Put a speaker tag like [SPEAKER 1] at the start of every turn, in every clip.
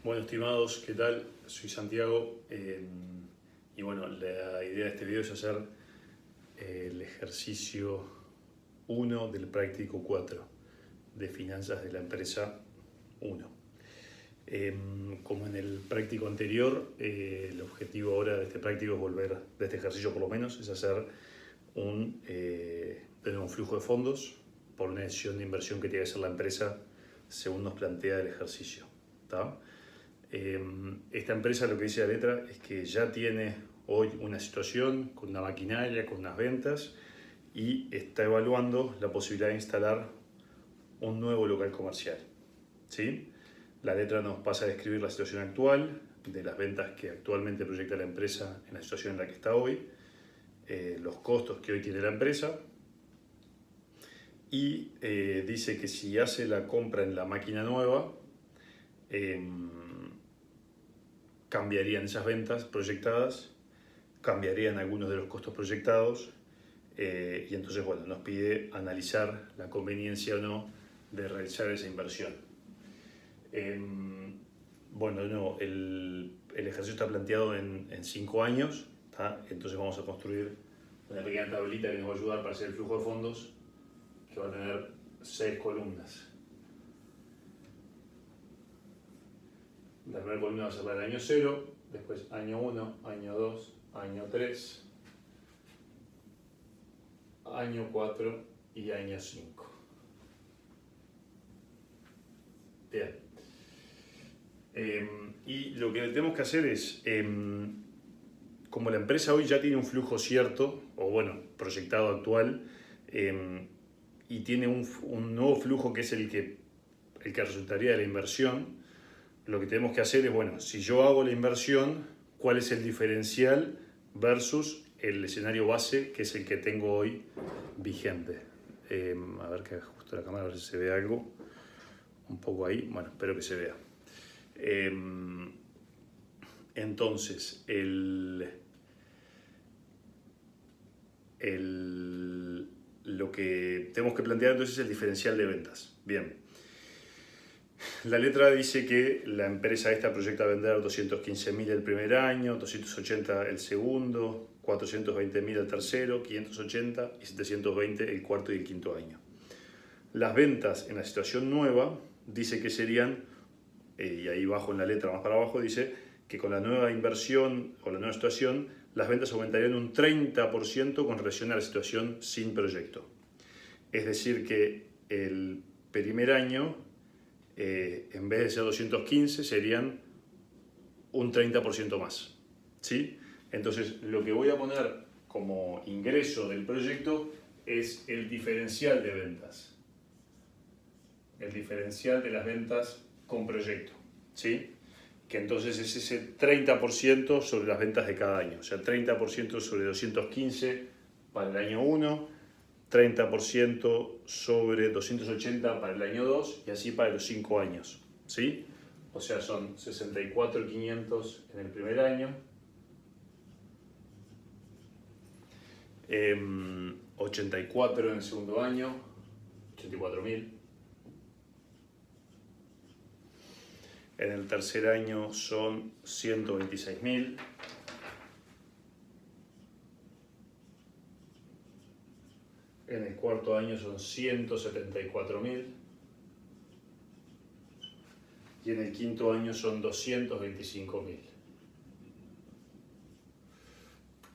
[SPEAKER 1] Bueno, estimados, ¿qué tal? Soy Santiago y bueno, la idea de este video es hacer el ejercicio 1 del práctico 4 de finanzas de la empresa 1. Como en el práctico anterior, el objetivo ahora de este práctico es volver, de este ejercicio por lo menos, es hacer tener un flujo de fondos por una decisión de inversión que tiene que hacer la empresa según nos plantea el ejercicio. ¿Tá? Esta empresa, lo que dice la letra, es que ya tiene hoy una situación con una maquinaria, con unas ventas y está evaluando la posibilidad de instalar un nuevo local comercial. ¿Sí? La letra nos pasa a describir la situación actual, de las ventas que actualmente proyecta la empresa en la situación en la que está hoy, los costos que hoy tiene la empresa y dice que si hace la compra en la máquina nueva, cambiarían esas ventas proyectadas, cambiarían algunos de los costos proyectados y entonces bueno, nos pide analizar la conveniencia o no de realizar esa inversión. Bueno, no, el ejercicio está planteado en 5 años, ¿tá? Entonces vamos a construir una pequeña tablita que nos va a ayudar para hacer el flujo de fondos, que va a tener 6 columnas. La primera columna va a ser la del año 0, después año 1, año 2, año 3, año 4 y año 5. Bien. Y lo que tenemos que hacer es, como la empresa hoy ya tiene un flujo cierto, o bueno, proyectado actual, y tiene un nuevo flujo que es el que resultaría de la inversión, lo que tenemos que hacer es, bueno, si yo hago la inversión, ¿cuál es el diferencial versus el escenario base, que es el que tengo hoy vigente? A ver que ajusto la cámara, a ver si se ve algo. Un poco ahí, bueno, espero que se vea. Entonces, lo que tenemos que plantear entonces es el diferencial de ventas. Bien. La letra dice que la empresa esta proyecta vender 215.000 el primer año, 280 el segundo, 420.000 el tercero, 580 y 720 el cuarto y el quinto año. Las ventas en la situación nueva dice que serían, y ahí abajo en la letra más para abajo dice que con la nueva inversión o la nueva situación las ventas aumentarían un 30% con relación a la situación sin proyecto. Es decir que el primer año en vez de ser 215 serían un 30% más, ¿sí? Entonces lo que voy a poner como ingreso del proyecto es el diferencial de ventas, el diferencial de las ventas con proyecto, ¿sí? Que entonces es ese 30% sobre las ventas de cada año, o sea, 30% sobre 215 para el año 1, 30% sobre 280 para el año 2 y así para los 5 años, ¿sí? O sea, son 64.500 en el primer año, 84 en el segundo año, 84.000. En el tercer año son 126.000. En el cuarto año son 174.000 y en el quinto año son 225.000.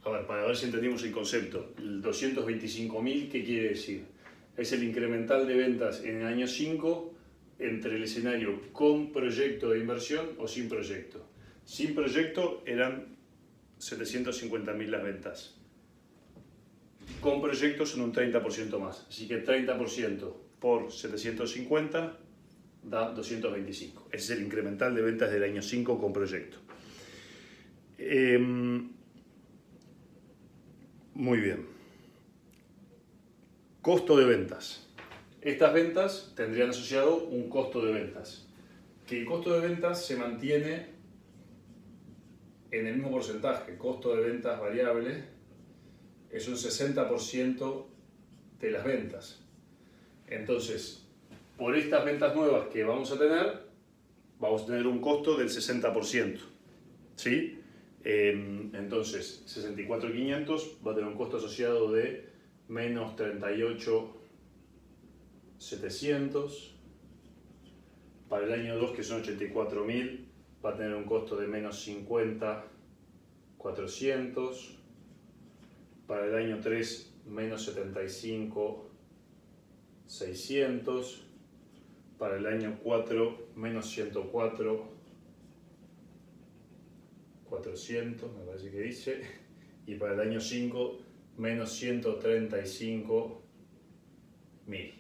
[SPEAKER 1] A ver, para ver si entendimos el concepto, el 225.000, ¿qué quiere decir? Es el incremental de ventas en el año 5 entre el escenario con proyecto de inversión o sin proyecto. Sin proyecto eran 750.000 las ventas. Con proyectos son un 30% más, así que 30% por 750 da 225. Ese es el incremental de ventas del año 5 con proyecto. Muy bien. Costo de ventas. Estas ventas tendrían asociado un costo de ventas. Que el costo de ventas se mantiene en el mismo porcentaje. Costo de ventas variable es un 60% de las ventas. Entonces, por estas ventas nuevas que vamos a vamos a tener un costo del 60%. ¿Sí? Entonces, 64.500 va a tener un costo asociado de menos 38.700. Para el año 2, que son 84.000, va a tener un costo de menos 50.400. Para el año 3, menos 75.600. Para el año 4, menos 104.400, me parece que dice. Y para el año 5, menos 135.000.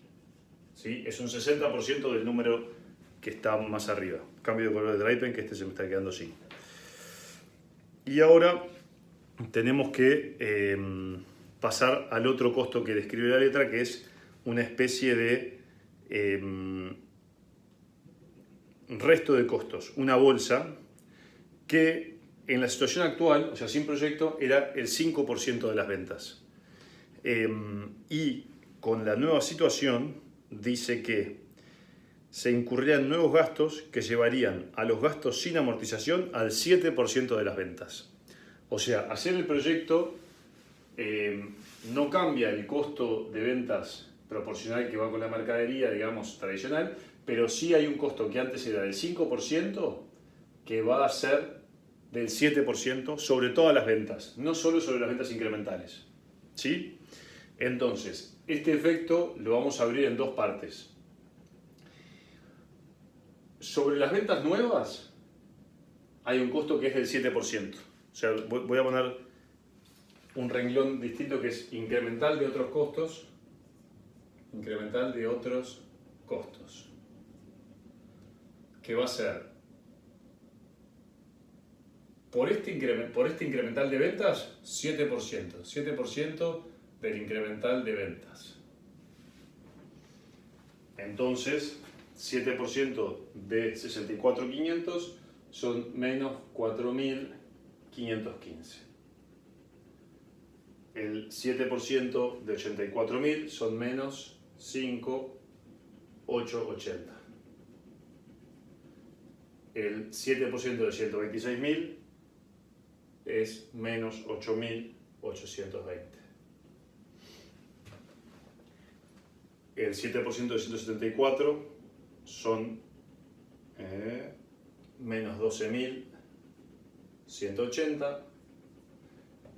[SPEAKER 1] ¿Sí? Es un 60% del número que está más arriba. Cambio de color de dry pen, que este se me está quedando sin. Y ahora tenemos que pasar al otro costo que describe la letra, que es una especie de resto de costos, una bolsa que en la situación actual, o sea, sin proyecto, era el 5% de las ventas. Y con la nueva situación dice que se incurrirían nuevos gastos que llevarían a los gastos sin amortización al 7% de las ventas. O sea, hacer el proyecto no cambia el costo de ventas proporcional que va con la mercadería, digamos, tradicional, pero sí hay un costo que antes era del 5% que va a ser del 7% sobre todas las ventas, no solo sobre las ventas incrementales. ¿Sí? Entonces, este efecto lo vamos a abrir en dos partes. Sobre las ventas nuevas hay un costo que es del 7%. O sea, voy a poner un renglón distinto que es incremental de otros costos. Incremental de otros costos. Que va a ser por este incremental de ventas, 7%. 7% del incremental de ventas. Entonces, 7% de 64.500 son menos 4.515. El 7% de 84.000 son menos 5.880. El 7% de 126.000 es menos 8.820. El 7% de 174 son menos 12.180.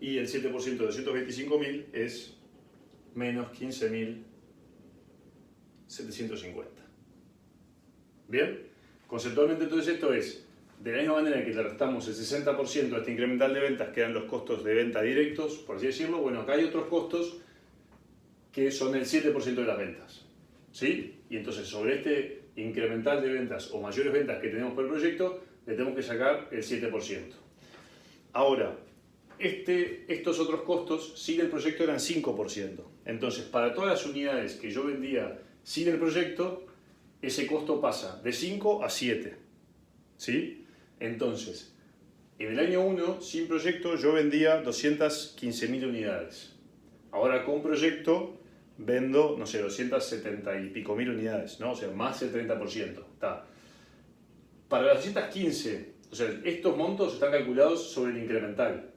[SPEAKER 1] Y el 7% de 125.000 es menos 15.750. ¿Bien? Conceptualmente entonces esto es, de la misma manera que le restamos el 60% a este incremental de ventas, que eran los costos de venta directos, por así decirlo, bueno, acá hay otros costos que son el 7% de las ventas. ¿Sí? Y entonces sobre este incremental de ventas o mayores ventas que tenemos por el proyecto, le tenemos que sacar el 7%. Ahora, estos otros costos sin el proyecto eran 5%. Entonces, para todas las unidades que yo vendía sin el proyecto, ese costo pasa de 5 a 7. ¿Sí? Entonces, en el año 1, sin proyecto, yo vendía 215.000 unidades. Ahora con proyecto vendo, no sé, 270 y pico mil unidades, ¿no? O sea, más del 30%. Está. Para las 215, o sea, estos montos están calculados sobre el incremental,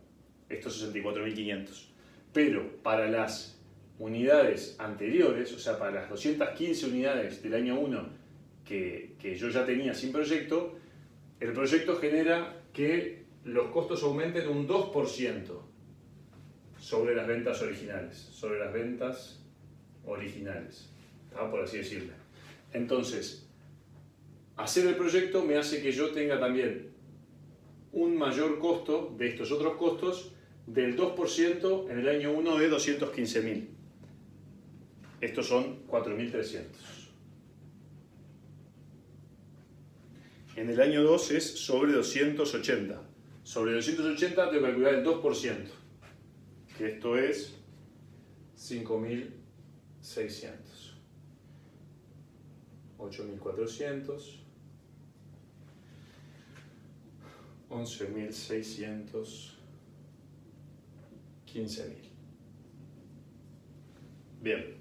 [SPEAKER 1] estos 64.500. Pero para las unidades anteriores, o sea, para las 215 unidades del año 1 que yo ya tenía sin proyecto, el proyecto genera que los costos aumenten un 2% sobre las ventas originales, ¿tá? Por así decirlo. Entonces, hacer el proyecto me hace que yo tenga también un mayor costo de estos otros costos del 2% en el año 1 de 215.000. Estos son 4.300. En el año 2 es sobre 280. Sobre 280 tengo que calcular el 2%, que esto es 5.600. 8.400. 11.600. 15.000. Bien.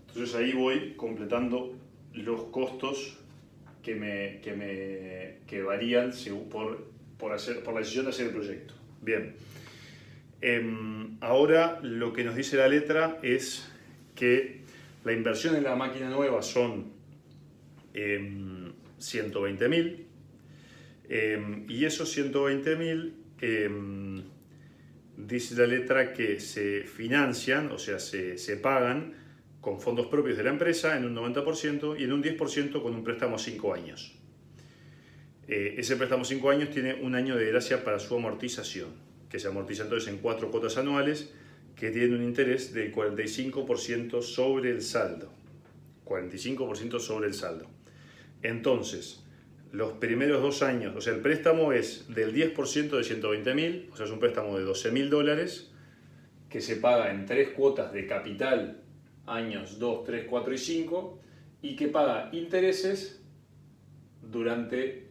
[SPEAKER 1] Entonces ahí voy completando los costos que varían por la decisión de hacer el proyecto. Bien. Ahora lo que nos dice la letra es que la inversión en la máquina nueva son 120.000 y esos 120.000 dice la letra que se financian, o sea, se pagan con fondos propios de la empresa en un 90% y en un 10% con un préstamo a 5 años. Ese préstamo a 5 años tiene un año de gracia para su amortización, que se amortiza entonces en 4 cuotas anuales que tienen un interés del 45% sobre el saldo. 45% sobre el saldo. Entonces, los primeros 2 años, o sea, el préstamo es del 10% de 120.000, o sea, es un préstamo de $12.000 que se paga en 3 cuotas de capital, años 2, 3, 4 y 5, y que paga intereses durante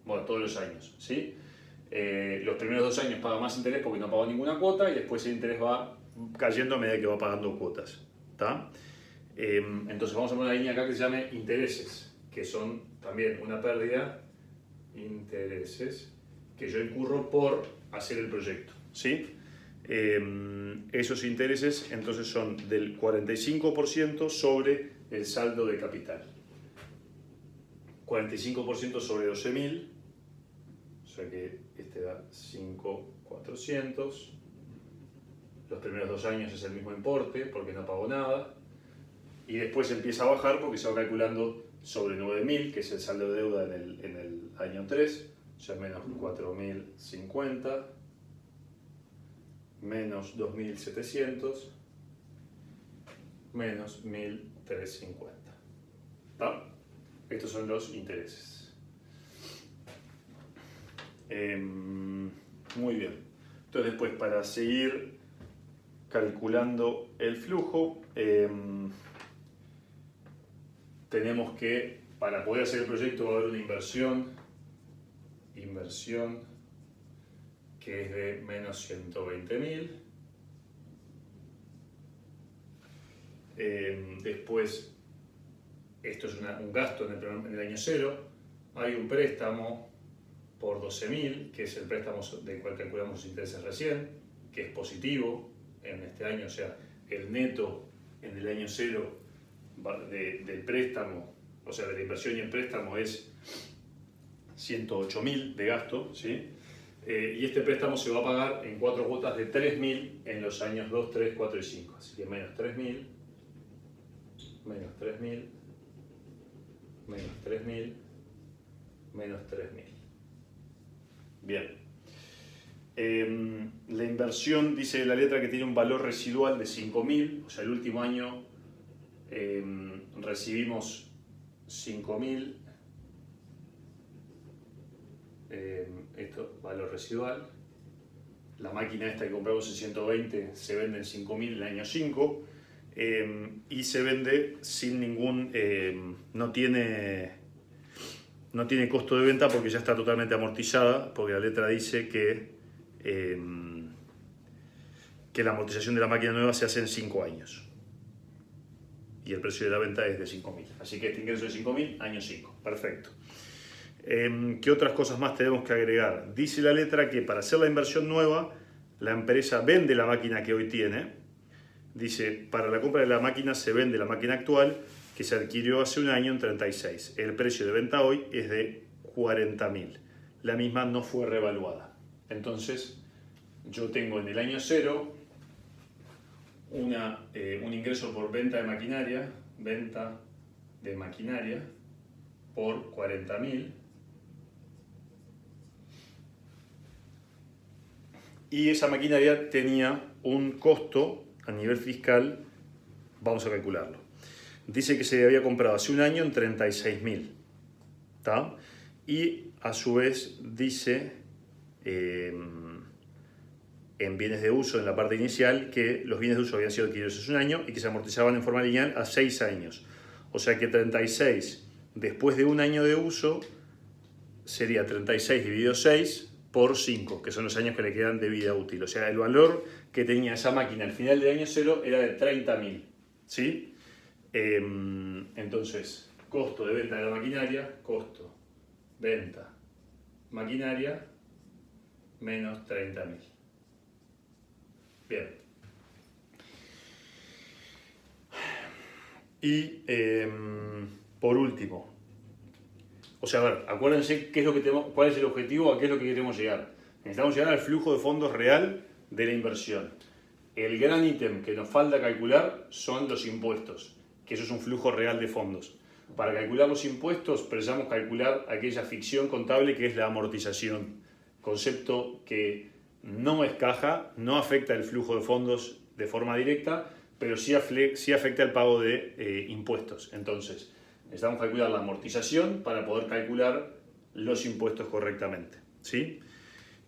[SPEAKER 1] todos los años, ¿sí? Los primeros 2 años paga más interés porque no pagó ninguna cuota y después el interés va cayendo a medida que va pagando cuotas, ¿tá? Entonces vamos a poner una línea acá que se llame intereses, que son también una pérdida, intereses, que yo incurro por hacer el proyecto, ¿sí? Esos intereses entonces son del 45% sobre el saldo de capital. 45% sobre 12.000, o sea que este da 5.400. Los primeros 2 años es el mismo importe porque no pagó nada. Y después empieza a bajar porque se va calculando sobre 9.000, que es el saldo de deuda en el año 3, o sea, menos 4.050, menos 2.700, menos 1.350. ¿Está? Estos son los intereses. Muy bien. Entonces después, para seguir calculando el flujo, tenemos que, para poder hacer el proyecto, va a haber una inversión que es de menos 120.000. Después, esto es un gasto en el año 0. Hay un préstamo por 12.000, que es el préstamo del cual calculamos los intereses recién, que es positivo en este año, o sea, el neto en el año 0 del préstamo, o sea, de la inversión y el préstamo es 108.000 de gasto, ¿sí? Y este préstamo se va a pagar en 4 cuotas de 3.000 en los años 2, 3, 4 y 5. Así que menos 3.000, menos 3.000, menos 3.000, menos 3.000. Bien. La inversión, dice la letra, que tiene un valor residual de 5.000, o sea, el último año recibimos 5.000, esto, valor residual. La máquina esta que compramos en 120 se vende en 5.000 en el año 5 y se vende sin ningún, no tiene costo de venta porque ya está totalmente amortizada, porque la letra dice que la amortización de la máquina nueva se hace en 5 años y el precio de la venta es de 5.000. Así que este ingreso de 5.000, año 5. Perfecto. ¿Qué otras cosas más tenemos que agregar? Dice la letra que para hacer la inversión nueva, la empresa vende la máquina que hoy tiene. Dice, para la compra de la máquina se vende la máquina actual que se adquirió hace un año en 36. El precio de venta hoy es de 40.000. La misma no fue revaluada. Entonces, yo tengo en el año 0 un ingreso por venta de maquinaria por 40.000. Y esa maquinaria tenía un costo a nivel fiscal, vamos a calcularlo. Dice que se había comprado hace un año en 36.000. ¿Está? Y a su vez dice en bienes de uso, en la parte inicial, que los bienes de uso habían sido adquiridos hace un año y que se amortizaban en forma lineal a 6 años. O sea que 36 después de un año de uso sería 36 dividido 6 por 5, que son los años que le quedan de vida útil. O sea, el valor que tenía esa máquina al final del año 0 era de 30.000. ¿Sí? Entonces, costo de venta de la maquinaria, costo, venta, maquinaria, menos 30.000. Bien. Y por último, o sea, a ver, acuérdense qué es lo que tenemos, cuál es el objetivo, a qué es lo que queremos llegar. Necesitamos llegar al flujo de fondos real de la inversión. El gran ítem que nos falta calcular son los impuestos, que eso es un flujo real de fondos. Para calcular los impuestos precisamos calcular aquella ficción contable que es la amortización, concepto que no es caja, no afecta el flujo de fondos de forma directa, pero sí afecta el pago de impuestos. Entonces, necesitamos calcular la amortización para poder calcular los impuestos correctamente, ¿sí?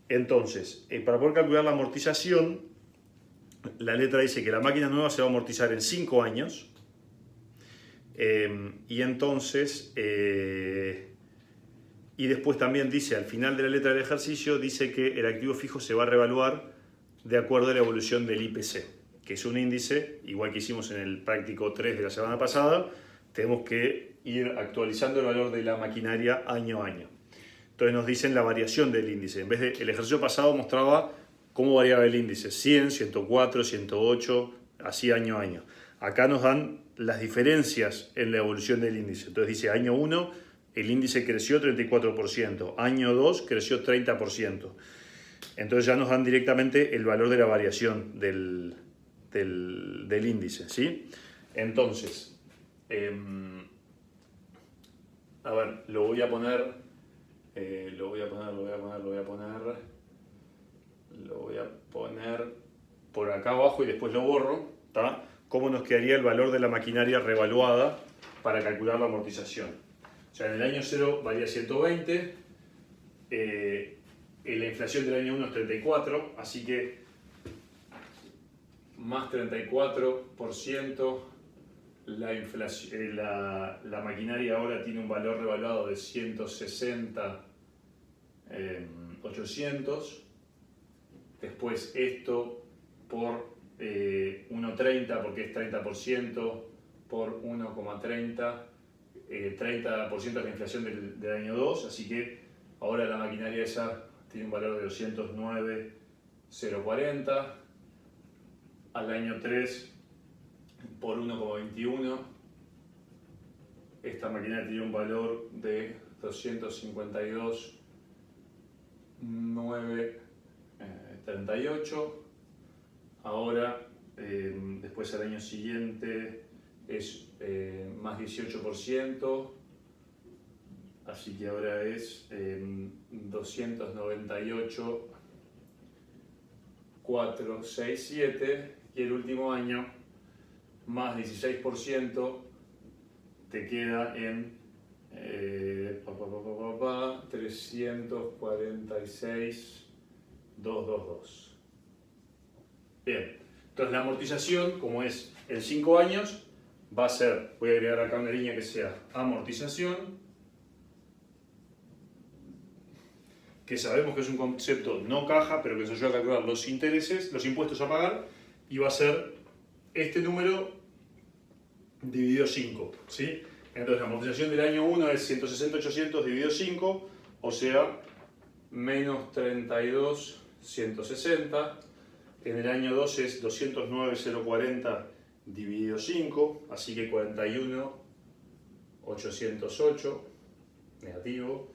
[SPEAKER 1] Entonces, para poder calcular la amortización, la letra dice que la máquina nueva se va a amortizar en 5 años. Y entonces, y después también dice, al final de la letra del ejercicio, dice que el activo fijo se va a revaluar de acuerdo a la evolución del IPC, que es un índice, igual que hicimos en el práctico 3 de la semana pasada, tenemos que ir actualizando el valor de la maquinaria año a año. Entonces nos dicen la variación del índice. En vez de, el ejercicio pasado mostraba cómo variaba el índice, 100, 104, 108, así año a año. Acá nos dan las diferencias en la evolución del índice. Entonces dice, año 1 el índice creció 34%, año 2 creció 30%. Entonces ya nos dan directamente el valor de la variación del índice, ¿sí? Entonces, a ver, lo voy a poner por acá abajo y después lo borro, ¿tá? ¿Cómo nos quedaría el valor de la maquinaria revaluada para calcular la amortización? O sea, en el año 0 valía 120, la inflación del año 1 es 34, así que más 34%, la maquinaria ahora tiene un valor revaluado de 160.800. Después esto por 1,30 porque es 30% por 1,30, 30% es la inflación del año 2, así que ahora la maquinaria esa tiene un valor de 209.040. Al año 3 por 1,21, esta maquinaria tiene un valor de 252.938. Ahora, después al año siguiente es más 18%, así que ahora es 298.467, y el último año más 16% te queda en 346.222. Bien, entonces la amortización, como es en 5 años, va a ser, voy a agregar acá una línea que sea amortización, que sabemos que es un concepto no caja, pero que nos ayuda a calcular los intereses, los impuestos a pagar, y va a ser este número dividido 5, ¿sí? Entonces la amortización del año 1 es 160.800 dividido 5, o sea, menos 32.160. En el año 2 es 209.040 dividido 5, así que 41.808, negativo,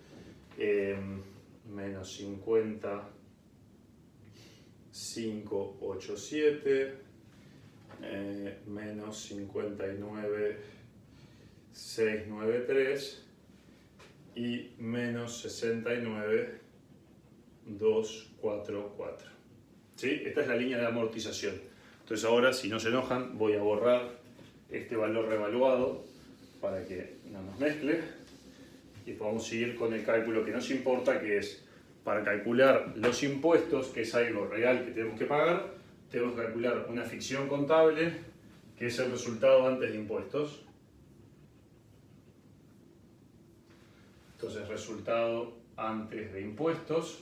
[SPEAKER 1] menos 50.587, menos 59.693 y menos 69.244. ¿Sí? Esta es la línea de amortización. Entonces ahora, si no se enojan, voy a borrar este valor revaluado para que no nos mezcle y podamos seguir con el cálculo que nos importa, que es para calcular los impuestos, que es algo real que tenemos que pagar, tenemos que calcular una ficción contable, que es el resultado antes de impuestos. Entonces, resultado antes de impuestos,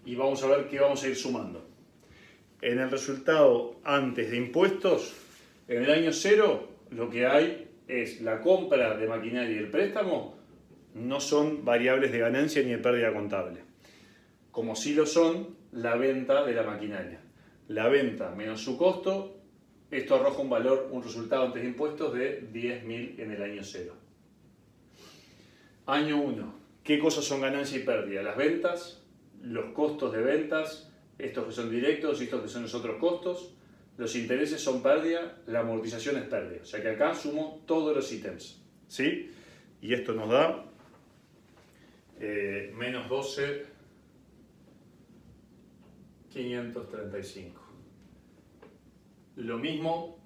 [SPEAKER 1] y vamos a ver qué vamos a ir sumando. En el resultado antes de impuestos, en el año 0, lo que hay es la compra de maquinaria y el préstamo, no son variables de ganancia ni de pérdida contable. Como sí lo son la venta de la maquinaria. La venta menos su costo, esto arroja un valor, un resultado antes de impuestos de 10.000 en el año 0. Año 1. ¿Qué cosas son ganancia y pérdida? Las ventas, los costos de ventas, estos que son directos y estos que son los otros costos. Los intereses son pérdida, la amortización es pérdida. O sea que acá sumo todos los ítems. ¿Sí? Y esto nos da menos 12.535. Lo mismo,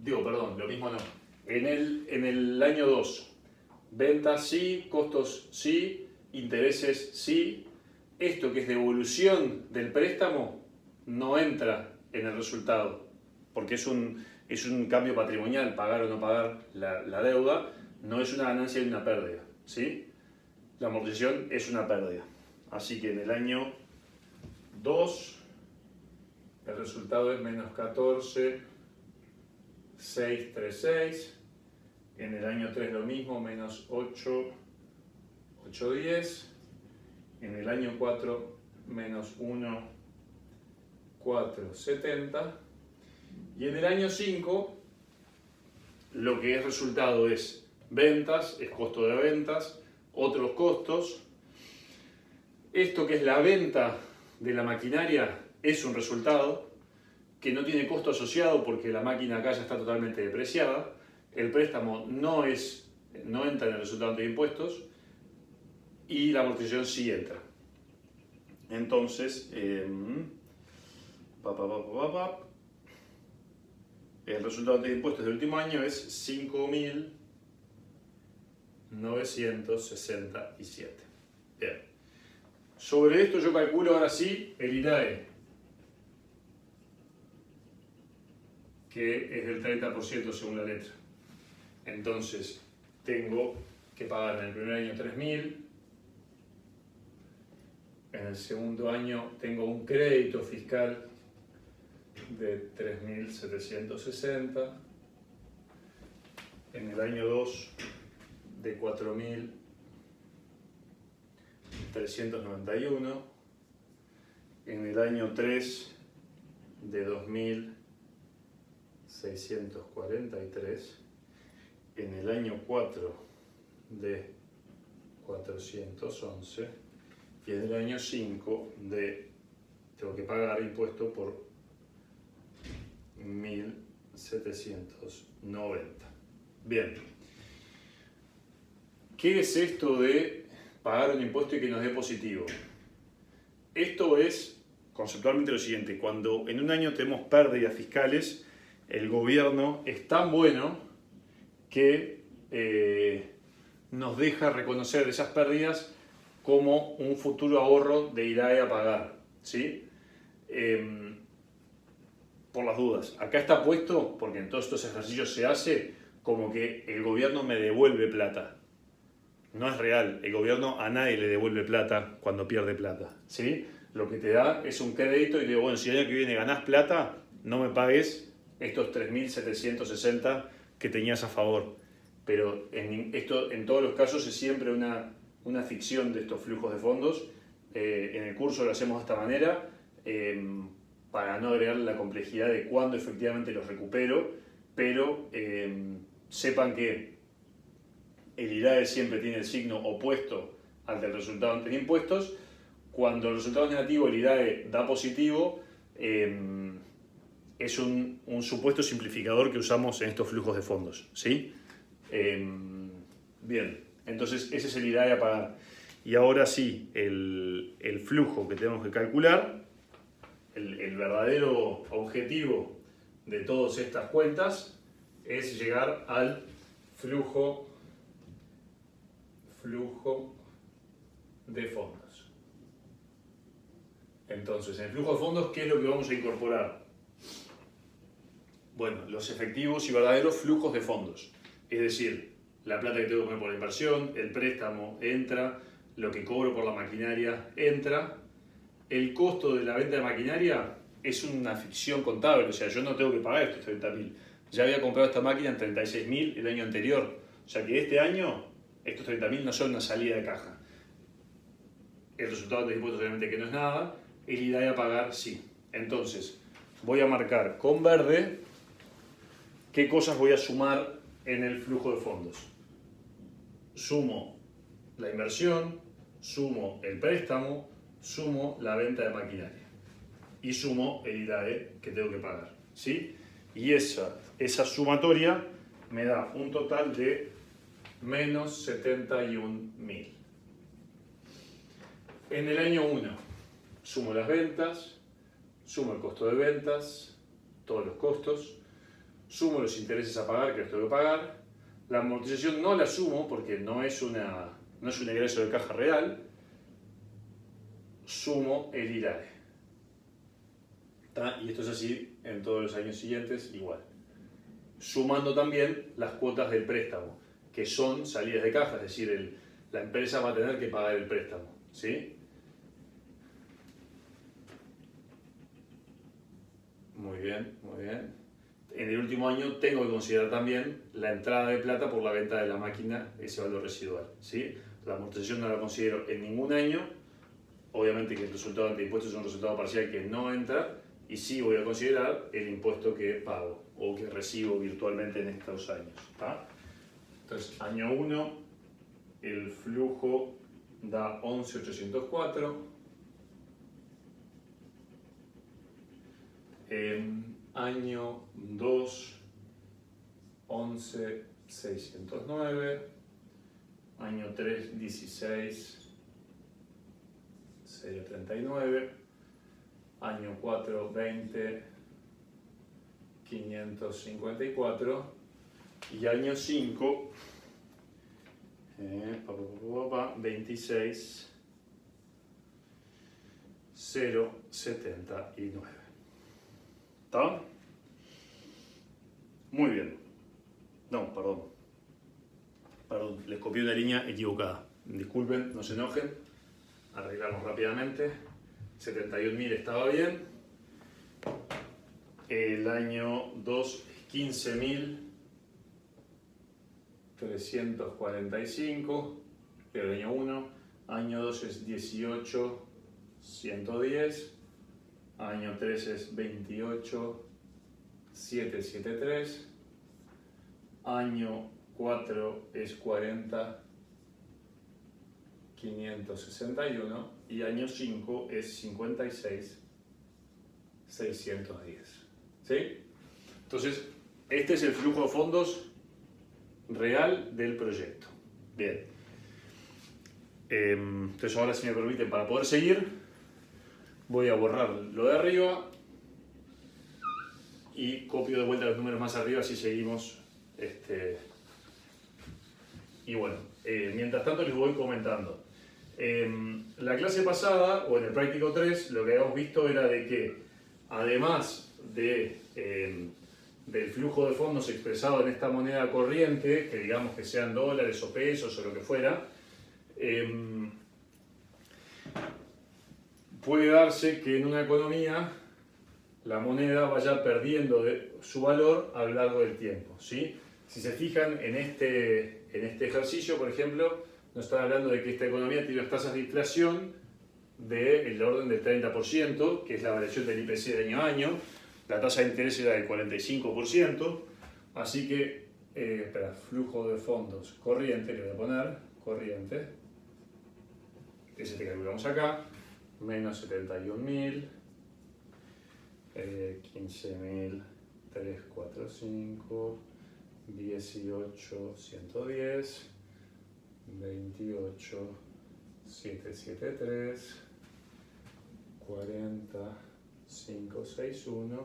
[SPEAKER 1] lo mismo no. En el año 2, ventas sí, costos sí, intereses sí. Esto que es devolución del préstamo no entra en el resultado, porque es un cambio patrimonial, pagar o no pagar la deuda, no es una ganancia y una pérdida, ¿sí? La amortización es una pérdida. Así que en el año 2, el resultado es menos 14.636. En el año 3 lo mismo, menos 8.810. En el año 4, menos 1.470. Y en el año 5, lo que es resultado es ventas, es costo de ventas, otros costos. Esto que es la venta de la maquinaria es un resultado que no tiene costo asociado porque la máquina acá ya está totalmente depreciada. El préstamo no entra en el resultado de impuestos y la amortización sí entra. Entonces, el resultado de impuestos del último año es 5.967. Bien. Sobre esto yo calculo ahora sí el IRAE, que es del 30% según la letra. Entonces, tengo que pagar en el primer año 3.000, en el segundo año tengo un crédito fiscal de 3.760, en el año 2 de 4.391, en el año 3 de 2.643, en el año 4 de 411 y en el año 5 tengo que pagar impuesto por 1.790. Bien. ¿Qué es esto de pagar un impuesto y que nos dé positivo? Esto es conceptualmente lo siguiente: cuando en un año tenemos pérdidas fiscales, el gobierno es tan bueno que nos deja reconocer esas pérdidas como un futuro ahorro de IRAE a pagar, ¿sí? Por las dudas. Acá está puesto, porque en todos estos ejercicios se hace, como que el gobierno me devuelve plata. No es real. El gobierno a nadie le devuelve plata cuando pierde plata, ¿sí? Lo que te da es un crédito y te digo, bueno, si el año que viene ganás plata, no me pagues estos 3.760 que tenías a favor. Pero en todos los casos es siempre una ficción de estos flujos de fondos. En el curso lo hacemos de esta manera, para no agregar la complejidad de cuándo efectivamente los recupero, pero sepan que el IRAE siempre tiene el signo opuesto al del resultado antes de impuestos. Cuando el resultado es negativo, el IRAE da positivo. Es un supuesto simplificador que usamos en estos flujos de fondos, ¿sí? Bien, entonces ese es el IRAE a pagar. Y ahora sí, el flujo que tenemos que calcular, el verdadero objetivo de todas estas cuentas es llegar al flujo de fondos. Entonces, en el flujo de fondos, ¿qué es lo que vamos a incorporar? Bueno, los efectivos y verdaderos flujos de fondos. Es decir, la plata que tengo que poner por la inversión, el préstamo entra, lo que cobro por la maquinaria entra. El costo de la venta de maquinaria es una ficción contable, o sea, yo no tengo que pagar estos 30.000. ya había comprado esta máquina en 36.000 el año anterior. O sea que este año estos 30.000 no son una salida de caja. El resultado del impuesto obviamente que no es nada, el IDAE a pagar sí. Entonces, voy a marcar con verde qué cosas voy a sumar en el flujo de fondos. Sumo la inversión, sumo el préstamo, sumo la venta de maquinaria y sumo el IDAE que tengo que pagar, ¿sí? Y esa sumatoria me da un total de menos 71.000. En el año 1 sumo las ventas, sumo el costo de ventas, todos los costos, sumo los intereses a pagar que los tengo que pagar, la amortización no la sumo porque no es un egreso de caja real, sumo el IDAE. Y esto es así en todos los años siguientes igual. Sumando también las cuotas del préstamo, que son salidas de caja, es decir, la empresa va a tener que pagar el préstamo, ¿sí? Muy bien, muy bien. En el último año tengo que considerar también la entrada de plata por la venta de la máquina, ese valor residual, ¿sí? La amortización no la considero en ningún año. Obviamente que el resultado ante impuestos es un resultado parcial que no entra, y sí voy a considerar el impuesto que pago o que recibo virtualmente en estos años, ¿tá? Entonces, año 1, el flujo da 11.804. Año 2, 11.609. Año 3, 16.039. Año 4, 20, 554. Y año 5, 26, 079. ¿Está? Muy bien. No, perdón. Perdón, les copié una línea equivocada. Disculpen, no se enojen. Arreglamos rápidamente. 71.000 estaba bien. El año 2, 15.345. Pero el año 1. Año 2 es 18.110. Año 3 es 28.773. Año 4 es 40.561. Y año 5 es 56.610. ¿Sí? Entonces, este es el flujo de fondos real del proyecto. Bien. Entonces, ahora, si me permiten, para poder seguir, voy a borrar lo de arriba y copio de vuelta los números más arriba, así seguimos. Y bueno, mientras tanto les voy comentando. La clase pasada, o en el práctico 3, lo que habíamos visto era de que, además del flujo de fondos expresado en esta moneda corriente, que digamos que sean dólares o pesos o lo que fuera, puede darse que en una economía la moneda vaya perdiendo su valor a lo largo del tiempo, ¿sí? Si se fijan en este ejercicio, por ejemplo, nos están hablando de que esta economía tiene unas tasas de inflación del orden del 30%, que es la variación del IPC de año a año. La tasa de interés era del 45%, así que, flujo de fondos corriente, le voy a poner corriente, ese que calculamos acá, menos 71.000, 15.345, 18.110, 28.773, 40.561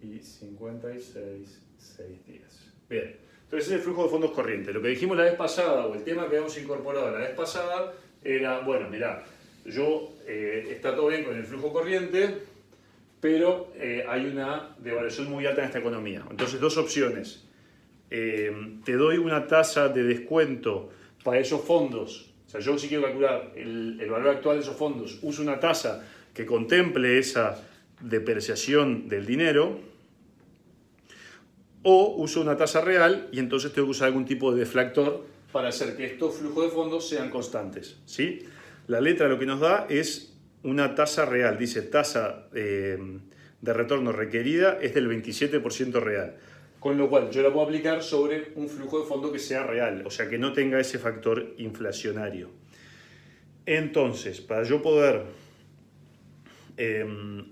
[SPEAKER 1] y 56.610. Bien, entonces es el flujo de fondos corriente. Lo que dijimos la vez pasada, o el tema que habíamos incorporado la vez pasada, era, bueno, mirá, está todo bien con el flujo corriente, pero hay una devaluación muy alta en esta economía. Entonces, dos opciones. Te doy una tasa de descuento para esos fondos. O sea, yo si quiero calcular el valor actual de esos fondos, uso una tasa que contemple esa depreciación del dinero. o uso una tasa real y entonces tengo que usar algún tipo de deflactor para hacer que estos flujos de fondos sean constantes, ¿sí? La letra lo que nos da es una tasa real, dice tasa de retorno requerida es del 27% real, con lo cual yo la puedo aplicar sobre un flujo de fondo que sea real, o sea que no tenga ese factor inflacionario. Entonces, para yo poder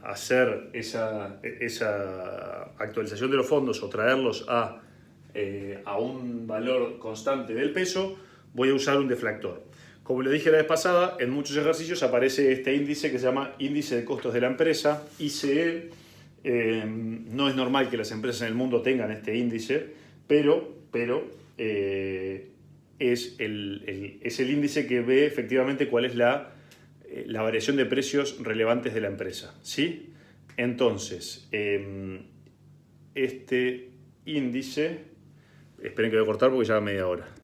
[SPEAKER 1] hacer esa actualización de los fondos o traerlos a un valor constante del peso, voy a usar un deflactor. Como le dije la vez pasada, en muchos ejercicios aparece este índice que se llama índice de costos de la empresa, ICE. No es normal que las empresas en el mundo tengan este índice, pero es el índice que ve efectivamente cuál es la variación de precios relevantes de la empresa, ¿sí? Entonces, este índice, esperen que voy a cortar porque ya va media hora.